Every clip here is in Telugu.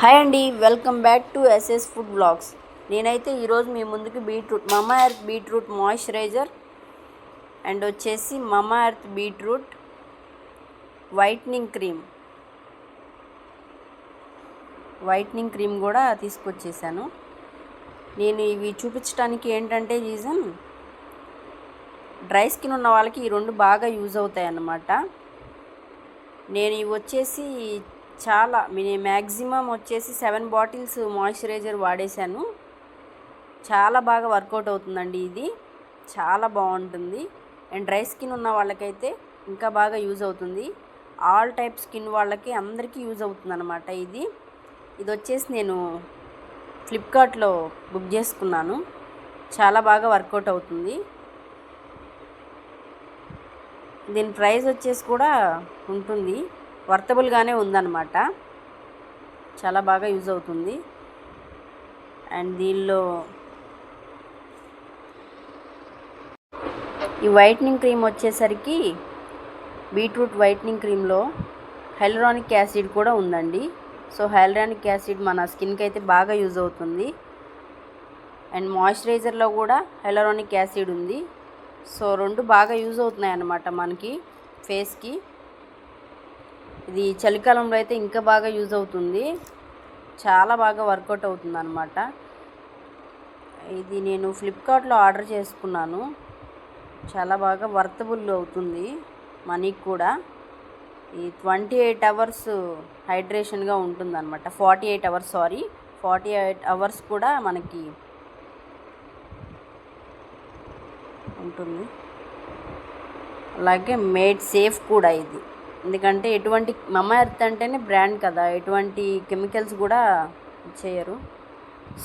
హాయ్ అండి, welcome back to SS food blogs. నేనైతే ఈరోజు మీ ముందుకు Mamaearth beetroot moisturiser and వచ్చేసి Mamaearth beetroot whitening cream కూడా తీసుకొచ్చేసాను. నేను ఇవి చూపించడానికి ఏంటంటే రీజన్, డ్రై స్కిన్ ఉన్న వాళ్ళకి ఈ రెండు బాగా యూజ్ అవుతాయి అన్నమాట. నేను ఇవి వచ్చేసి మ్యాక్సిమం వచ్చేసి 7 బాటిల్స్ మాయిశ్చరైజర్ వాడేశాను. చాలా బాగా వర్కౌట్ అవుతుందండి. ఇది చాలా బాగుంటుంది. అండ్ డ్రై స్కిన్ ఉన్న వాళ్ళకైతే ఇంకా బాగా యూజ్ అవుతుంది. ఆల్ టైప్ స్కిన్ వాళ్ళకి అందరికీ యూజ్ అవుతుంది అన్నమాట. ఇది వచ్చేసి నేను ఫ్లిప్కార్ట్లో బుక్ చేసుకున్నాను. చాలా బాగా వర్కౌట్ అవుతుంది. దీని ప్రైస్ వచ్చేసి కూడా ఉంటుంది, వర్తబుల్గానే ఉందన్నమాట. చాలా బాగా యూజ్ అవుతుంది. అండ్ దీనిలో ఈ వైట్నింగ్ క్రీమ్ వచ్చేసరికి బీట్రూట్ వైట్నింగ్ క్రీమ్లో హైలరానిక్ యాసిడ్ కూడా ఉందండి. సో హైలరానిక్ యాసిడ్ మన స్కిన్కి అయితే బాగా యూజ్ అవుతుంది. అండ్ మాయిశ్చరైజర్లో కూడా హైలరానిక్ యాసిడ్ ఉంది. సో రెండు బాగా యూజ్ అవుతున్నాయి అన్నమాట మనకి ఫేస్కి. ఇది చలికాలంలో అయితే ఇంకా బాగా యూజ్ అవుతుంది. చాలా బాగా వర్కౌట్ అవుతుంది అన్నమాట. ఇది నేను ఫ్లిప్కార్ట్లో ఆర్డర్ చేసుకున్నాను. చాలా బాగా వర్తబుల్ అవుతుంది మనీకి కూడా. ఈ 28 అవర్స్ హైడ్రేషన్గా ఉంటుందన్నమాట. 48 అవర్స్ కూడా మనకి ఉంటుంది. అలాగే మేడ్ సేఫ్ కూడా ఇది. ఎందుకంటే ఎటువంటి మమా ఎర్త్ అంటేనే బ్రాండ్ కదా, ఎటువంటి కెమికల్స్ కూడా చేయరు.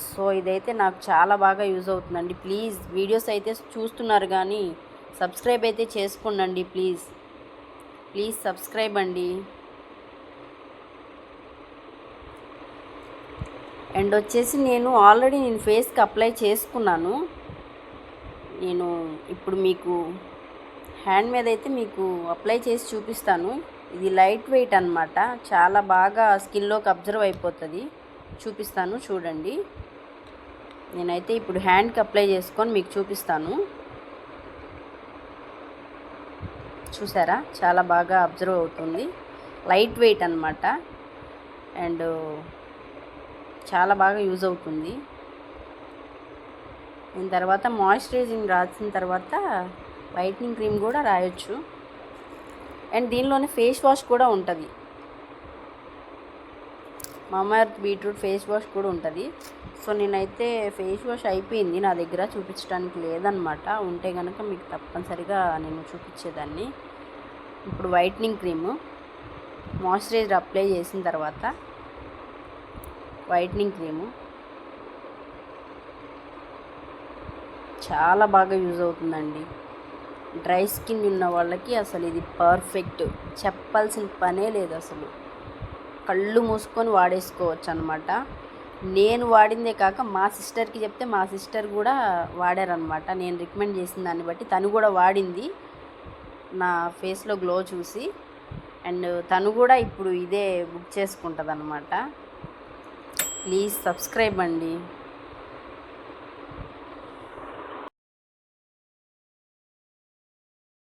సో ఇదైతే నాకు చాలా బాగా యూజ్ అవుతుందండి. ప్లీజ్ వీడియోస్ అయితే చూస్తున్నారు కానీ సబ్స్క్రైబ్ అయితే చేసుకోండి. ప్లీజ్ సబ్స్క్రైబ్ అండి. అండ్ వచ్చేసి నేను ఆల్రెడీ ఫేస్కి అప్లై చేసుకున్నాను. నేను ఇప్పుడు మీకు హ్యాండ్ మీద అయితే మీకు అప్లై చేసి చూపిస్తాను. ఇది లైట్ వెయిట్ అన్నమాట. చాలా బాగా స్కిన్లోకి అబ్జర్వ్ అయిపోతుంది. చూపిస్తాను చూడండి. నేనైతే ఇప్పుడు హ్యాండ్కి అప్లై చేసుకొని మీకు చూపిస్తాను. చూసారా, చాలా బాగా అబ్జర్వ్ అవుతుంది. లైట్ వెయిట్ అన్నమాట. అండ్ చాలా బాగా యూజ్ అవుతుంది. దీని తర్వాత మాయిశ్చరైజింగ్ రాసిన తర్వాత వైట్నింగ్ క్రీమ్ కూడా రాయొచ్చు. అండ్ దీనిలోనే ఫేస్ వాష్ కూడా ఉంటుంది. మమా ఎర్త్ బీట్రూట్ ఫేస్ వాష్ కూడా ఉంటుంది. సో నేనైతే ఫేస్ వాష్ అయిపోయింది, నా దగ్గర చూపించడానికి లేదనమాట. ఉంటే కనుక మీకు తప్పనిసరిగా నేను చూపించేదాన్ని. ఇప్పుడు వైట్నింగ్ క్రీము మాయిశ్చరైజర్ అప్లై చేసిన తర్వాత వైట్నింగ్ క్రీము చాలా బాగా యూజ్ అవుతుందండి. డ్రై స్కిన్ ఉన్న వాళ్ళకి అసలు ఇది పర్ఫెక్ట్, చెప్పాల్సిన పనే లేదు. అసలు కళ్ళు మూసుకొని వాడేసుకోవచ్చు అనమాట. నేను వాడిందే కాక మా సిస్టర్కి చెప్తే మా సిస్టర్ కూడా వాడారనమాట. నేను రికమెండ్ చేసిన దాన్ని బట్టి తను కూడా వాడింది నా ఫేస్లో గ్లో చూసి. అండ్ తను కూడా ఇప్పుడు ఇదే బుక్ చేసుకుంటుంది అనమాట. ప్లీజ్ సబ్స్క్రైబ్ అండి.